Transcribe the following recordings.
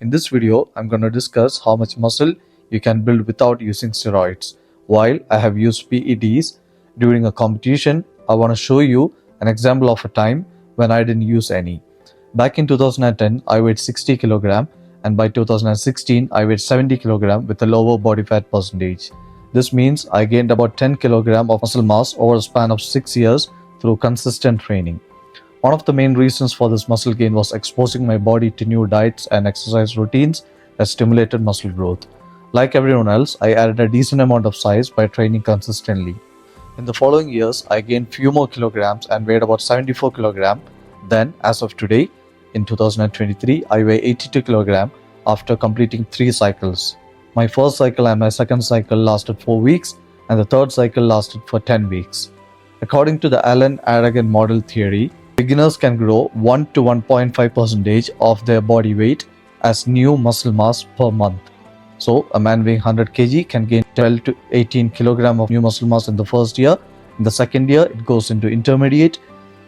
In this video, I'm going to discuss how much muscle you can build without using steroids. While I have used PEDs during a competition, I want to show you an example of a time when I didn't use any. Back in 2010, I weighed 60 kg and by 2016, I weighed 70 kg with a lower body fat percentage. This means I gained about 10 kg of muscle mass over a span of 6 years through consistent training. One of the main reasons for this muscle gain was exposing my body to new diets and exercise routines that stimulated muscle growth. Like everyone else, I added a decent amount of size by training consistently. In the following years, I gained few more kilograms and weighed about 74 kg. Then, as of today, in 2023, I weigh 82 kg after completing 3 cycles. My first cycle and my second cycle lasted 4 weeks and the third cycle lasted for 10 weeks. According to the Allen Aragon model theory, beginners can grow 1 to 1.5% of their body weight as new muscle mass per month. So, a man weighing 100 kg can gain 12 to 18 kg of new muscle mass in the first year. In the second year, it goes into intermediate.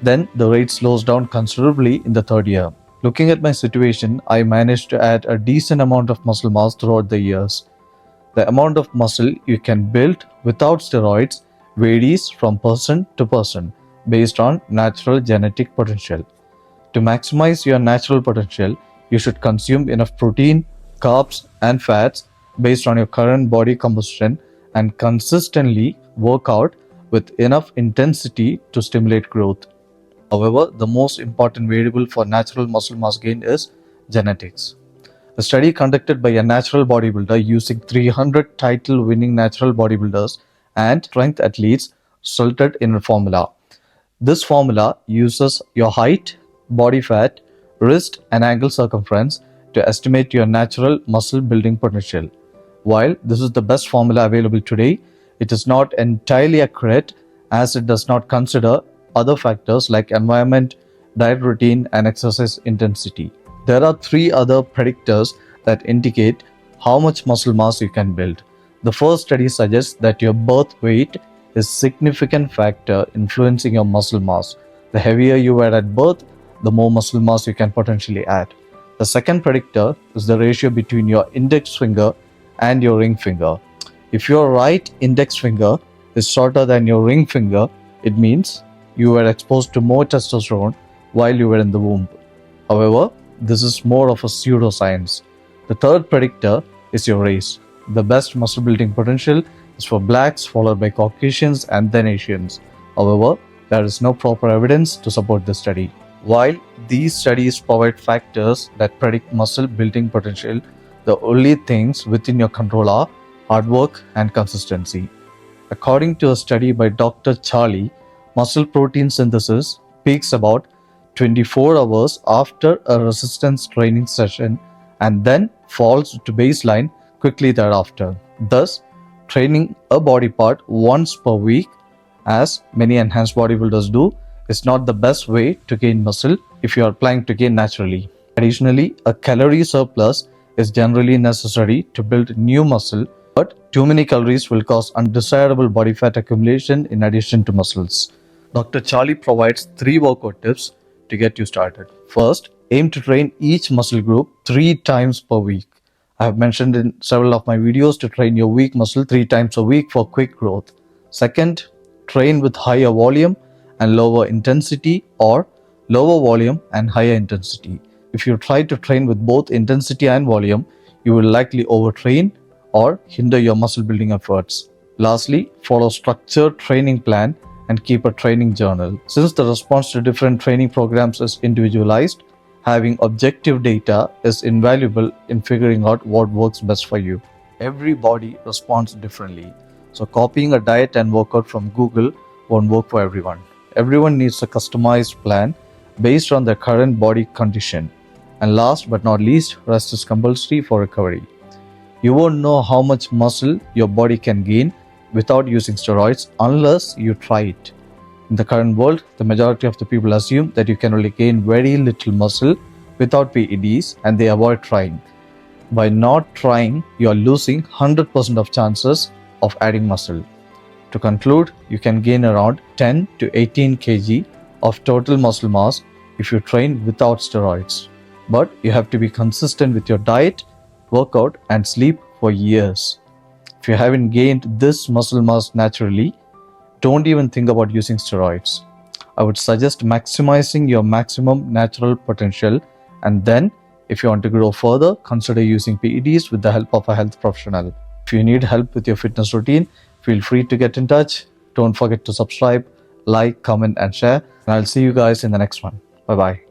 Then, the rate slows down considerably in the third year. Looking at my situation, I managed to add a decent amount of muscle mass throughout the years. The amount of muscle you can build without steroids varies from person to person based on natural genetic potential. To maximize your natural potential, you should consume enough protein, carbs, and fats based on your current body composition and consistently work out with enough intensity to stimulate growth. However, the most important variable for natural muscle mass gain is genetics. A study conducted by a natural bodybuilder using 300 title-winning natural bodybuilders and strength athletes resulted in a formula. This formula uses your height, body fat, wrist and ankle circumference to estimate your natural muscle building potential. While this is the best formula available today, it is not entirely accurate as it does not consider other factors like environment, diet routine and exercise intensity. There are 3 other predictors that indicate how much muscle mass you can build. The first study suggests that your birth weight is a significant factor influencing your muscle mass. The heavier you were at birth, the more muscle mass you can potentially add. The second predictor is the ratio between your index finger and your ring finger. If your right index finger is shorter than your ring finger, it means you were exposed to more testosterone while you were in the womb. However, this is more of a pseudoscience. The third predictor is your race. The best muscle building potential is for blacks, followed by Caucasians and then Asians. However, there is no proper evidence to support this study. While these studies provide factors that predict muscle building potential, the only things within your control are hard work and consistency. According to a study by Dr. Charlie, muscle protein synthesis peaks about 24 hours after a resistance training session and then falls to baseline quickly thereafter. Thus, training a body part once per week, as many enhanced bodybuilders do, is not the best way to gain muscle if you are planning to gain naturally. Additionally, a calorie surplus is generally necessary to build new muscle, but too many calories will cause undesirable body fat accumulation in addition to muscles. Dr. Charlie provides 3 workout tips to get you started. First, aim to train each muscle group 3 times per week. I have mentioned in several of my videos to train your weak muscle 3 times a week for quick growth. Second, train with higher volume and lower intensity or lower volume and higher intensity. If you try to train with both intensity and volume, you will likely overtrain or hinder your muscle building efforts. Lastly, follow structured training plan and keep a training journal. Since the response to different training programs is individualized, having objective data is invaluable in figuring out what works best for you. Every body responds differently, so copying a diet and workout from Google won't work for everyone. Everyone needs a customized plan based on their current body condition. And last but not least, rest is compulsory for recovery. You won't know how much muscle your body can gain without using steroids unless you try it. In the current world, the majority of the people assume that you can only gain very little muscle without PEDs and they avoid trying. By not trying, you are losing 100% of chances of adding muscle. To conclude, you can gain around 10 to 18 kg of total muscle mass if you train without steroids. but you have to be consistent with your diet, workout, and sleep for years. If you haven't gained this muscle mass naturally, don't even think about using steroids. I would suggest maximizing your maximum natural potential, and then, if you want to grow further, consider using PEDs with the help of a health professional. If you need help with your fitness routine, feel free to get in touch. Don't forget to subscribe, like, comment, and share. And I'll see you guys in the next one. Bye bye.